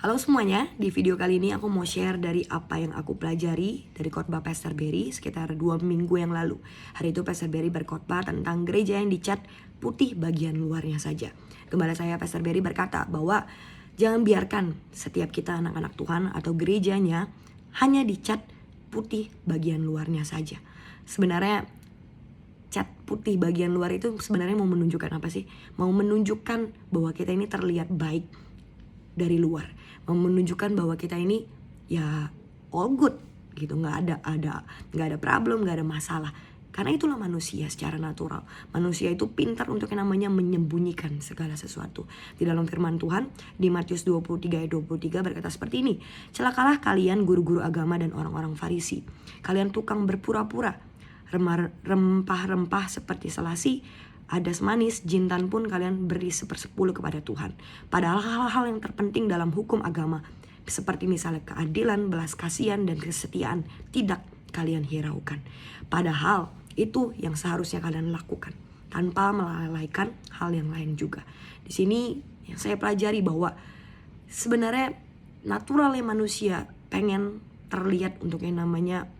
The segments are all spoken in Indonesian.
Halo semuanya, di video kali ini aku mau share dari apa yang aku pelajari dari khotbah Pastor Berry sekitar 2 minggu yang lalu. Hari itu Pastor Berry berkhotbah tentang gereja yang dicat putih bagian luarnya saja. Gembala saya Pastor Berry berkata bahwa jangan biarkan setiap kita anak-anak Tuhan atau gerejanya hanya dicat putih bagian luarnya saja. Sebenarnya cat putih bagian luar itu sebenarnya mau menunjukkan apa sih? Mau menunjukkan bahwa kita ini terlihat baik dari luar, mau menunjukkan bahwa kita ini ya all good gitu, nggak ada problem, nggak ada masalah. Karena itulah manusia secara natural. Manusia itu pintar untuk yang namanya menyembunyikan segala sesuatu. Di dalam firman Tuhan di Matius 23 ayat 23 berkata seperti ini. Celakalah kalian guru-guru agama dan orang-orang Farisi. Kalian tukang berpura-pura. Rempah-rempah seperti selasi, adas manis, jintan pun kalian beri 1/10 kepada Tuhan. Padahal hal-hal yang terpenting dalam hukum agama seperti misalnya keadilan, belas kasihan, dan kesetiaan tidak kalian hiraukan. Padahal itu yang seharusnya kalian lakukan tanpa melalaikan hal yang lain juga. Di sini yang saya pelajari bahwa sebenarnya naturalnya manusia pengen terlihat untuk yang namanya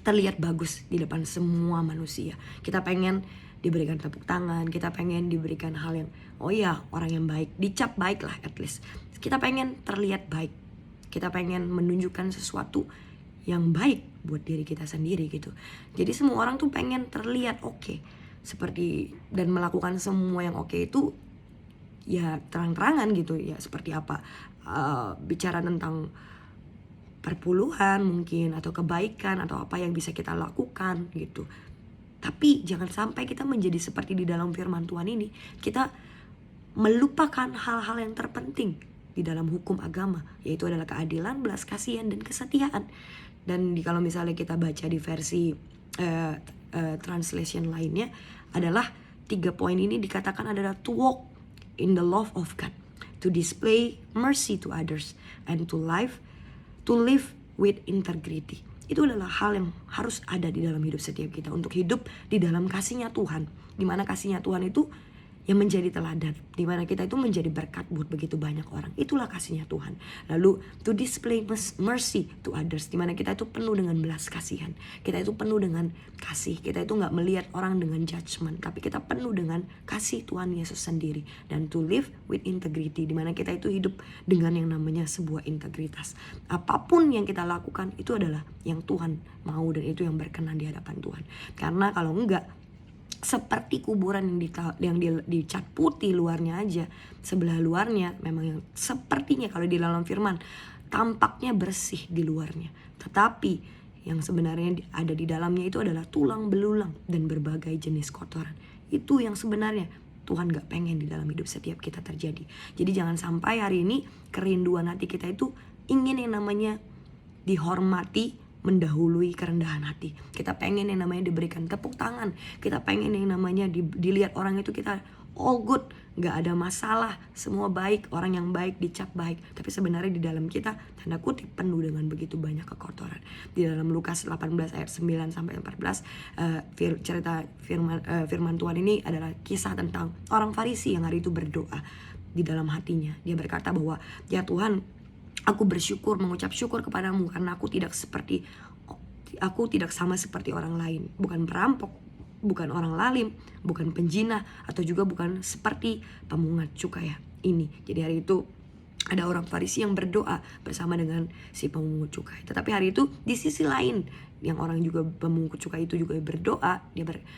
terlihat bagus di depan semua manusia. Kita pengen diberikan tepuk tangan, kita pengen diberikan hal yang oh ya orang yang baik, dicap baik lah at least. Kita pengen terlihat baik, kita pengen menunjukkan sesuatu yang baik buat diri kita sendiri gitu. Jadi semua orang tuh pengen terlihat oke, seperti dan melakukan semua yang oke itu ya terang-terangan gitu ya, seperti apa bicara tentang perpuluhan mungkin atau kebaikan atau apa yang bisa kita lakukan gitu. Tapi jangan sampai kita menjadi seperti di dalam firman Tuhan ini. Kita melupakan hal-hal yang terpenting di dalam hukum agama, yaitu adalah keadilan, belas kasihan, dan kesetiaan. Dan kalau misalnya kita baca di versi translation lainnya adalah 3 poin ini dikatakan adalah to walk in the love of God, to display mercy to others, and to live with integrity. Itu adalah hal yang harus ada di dalam hidup setiap kita, untuk hidup di dalam kasihnya Tuhan, di mana kasihnya Tuhan itu yang menjadi teladan, di mana kita itu menjadi berkat buat begitu banyak orang. Itulah kasihnya Tuhan. Lalu to display mercy to others, di mana kita itu penuh dengan belas kasihan, kita itu penuh dengan kasih, kita itu nggak melihat orang dengan judgment, tapi kita penuh dengan kasih Tuhan Yesus sendiri. Dan to live with integrity, di mana kita itu hidup dengan yang namanya sebuah integritas. Apapun yang kita lakukan itu adalah yang Tuhan mau dan itu yang berkenan di hadapan Tuhan. Karena kalau enggak, seperti kuburan yang dicat putih luarnya aja, sebelah luarnya memang yang sepertinya kalau di dalam firman tampaknya bersih di luarnya, tetapi yang sebenarnya ada di dalamnya itu adalah tulang belulang dan berbagai jenis kotoran. Itu yang sebenarnya Tuhan gak pengen di dalam hidup setiap kita terjadi. Jadi jangan sampai hari ini kerinduan hati kita itu ingin yang namanya dihormati mendahului kerendahan hati. Kita pengen yang namanya diberikan tepuk tangan, kita pengen yang namanya dilihat orang itu kita all good, gak ada masalah, semua baik, orang yang baik dicap baik. Tapi sebenarnya di dalam kita tanda kutip penuh dengan begitu banyak kekotoran. Di dalam Lukas 18 ayat 9 sampai 14 cerita firman Tuhan ini adalah kisah tentang orang Farisi yang hari itu berdoa di dalam hatinya. Dia berkata bahwa ya Tuhan, aku bersyukur, mengucap syukur kepadamu karena aku tidak sama seperti orang lain. Bukan perampok, bukan orang lalim, bukan penjina, atau juga bukan seperti pemungut cukai ini. Jadi hari itu ada orang Farisi yang berdoa bersama dengan si pemungut cukai. Tetapi hari itu di sisi lain, yang orang juga pemungut cukai itu juga berdoa,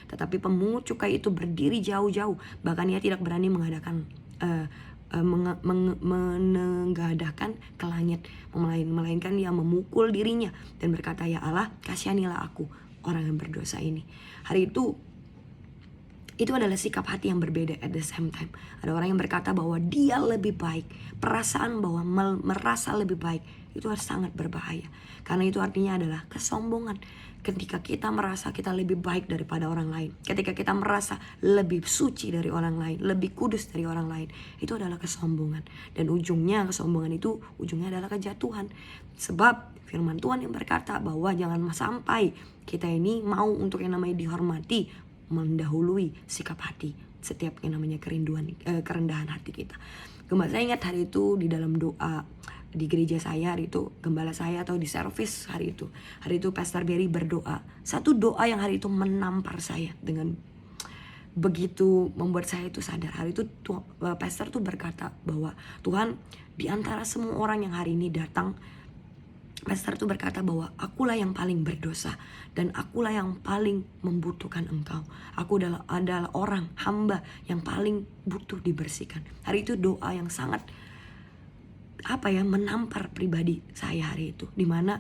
tetapi pemungut cukai itu berdiri jauh-jauh. Bahkan ia tidak berani mengadakan menengadahkan ke langit, melainkan dia memukul dirinya dan berkata, ya Allah, kasihanilah aku, orang yang berdosa ini. Hari itu adalah sikap hati yang berbeda. At the same time ada orang yang berkata bahwa dia lebih baik. Perasaan bahwa merasa lebih baik itu sangat berbahaya, karena itu artinya adalah kesombongan. Ketika kita merasa kita lebih baik daripada orang lain, ketika kita merasa lebih suci dari orang lain, lebih kudus dari orang lain, itu adalah kesombongan. Dan ujungnya kesombongan itu ujungnya adalah kejatuhan. Sebab firman Tuhan yang berkata bahwa jangan sampai kita ini mau untuk yang namanya dihormati mendahului sikap hati, setiap yang namanya kerendahan hati kita. Saya ingat hari itu di dalam doa di gereja saya hari itu, gembala saya atau di service hari itu Pastor Berry berdoa, satu doa yang hari itu menampar saya dengan begitu membuat saya itu sadar. Hari itu pastor tuh berkata bahwa Tuhan, di antara semua orang yang hari ini datang, pastor tuh berkata bahwa akulah yang paling berdosa dan akulah yang paling membutuhkan engkau. Aku adalah orang hamba yang paling butuh dibersihkan. Hari itu doa yang sangat menampar pribadi saya hari itu, dimana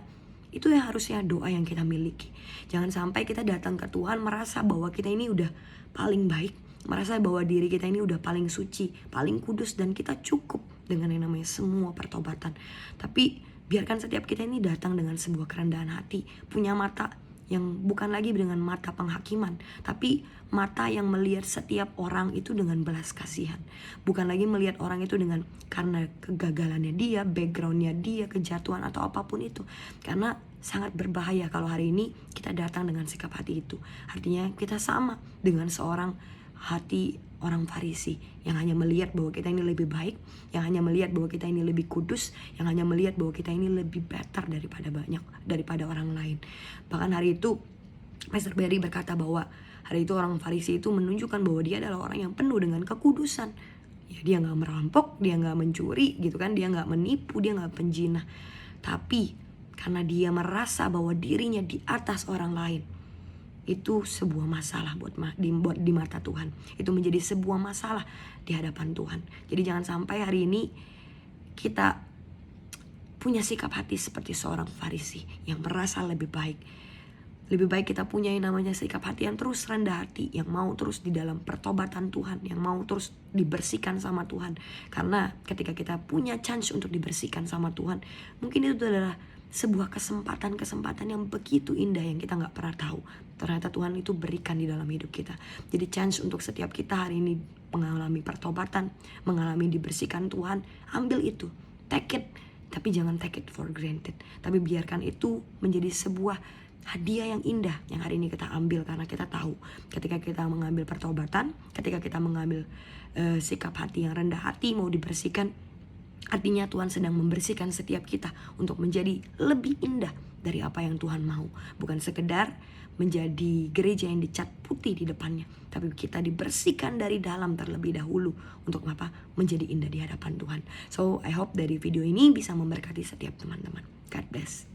itu yang harusnya doa yang kita miliki. Jangan sampai kita datang ke Tuhan merasa bahwa kita ini udah paling baik, merasa bahwa diri kita ini udah paling suci, paling kudus, dan kita cukup dengan yang namanya semua pertobatan. Tapi biarkan setiap kita ini datang dengan sebuah kerendahan hati, punya mata yang bukan lagi dengan mata penghakiman, tapi mata yang melihat setiap orang itu dengan belas kasihan. Bukan lagi melihat orang itu dengan karena kegagalannya dia, backgroundnya dia, kejatuhan atau apapun itu. Karena sangat berbahaya kalau hari ini kita datang dengan sikap hati itu. Artinya kita sama dengan seorang hati orang Farisi yang hanya melihat bahwa kita ini lebih baik, yang hanya melihat bahwa kita ini lebih kudus, yang hanya melihat bahwa kita ini lebih better daripada orang lain. Bahkan hari itu Pastor Berry berkata bahwa hari itu orang Farisi itu menunjukkan bahwa dia adalah orang yang penuh dengan kekudusan. Ya, dia gak merampok, dia gak mencuri gitu kan, dia gak menipu, dia gak penjinah. Tapi karena dia merasa bahwa dirinya di atas orang lain, itu sebuah masalah buat di mata Tuhan. Itu menjadi sebuah masalah di hadapan Tuhan. Jadi jangan sampai hari ini kita punya sikap hati seperti seorang Farisi yang merasa lebih baik. Lebih baik kita punya yang namanya sikap hati yang terus rendah hati, yang mau terus di dalam pertobatan Tuhan, yang mau terus dibersihkan sama Tuhan. Karena ketika kita punya chance untuk dibersihkan sama Tuhan, mungkin itu adalah sebuah kesempatan yang begitu indah yang kita gak pernah tahu. Ternyata Tuhan itu berikan di dalam hidup kita. Jadi chance untuk setiap kita hari ini mengalami pertobatan, mengalami dibersihkan Tuhan, ambil itu, take it. Tapi jangan take it for granted. Tapi biarkan itu menjadi sebuah hadiah yang indah yang hari ini kita ambil. Karena kita tahu ketika kita mengambil pertobatan, ketika kita mengambil sikap hati yang rendah hati mau dibersihkan, artinya Tuhan sedang membersihkan setiap kita untuk menjadi lebih indah dari apa yang Tuhan mau. Bukan sekedar menjadi gereja yang dicat putih di depannya, tapi kita dibersihkan dari dalam terlebih dahulu. Untuk apa? Menjadi indah di hadapan Tuhan. So I hope dari video ini bisa memberkati setiap teman-teman. God bless.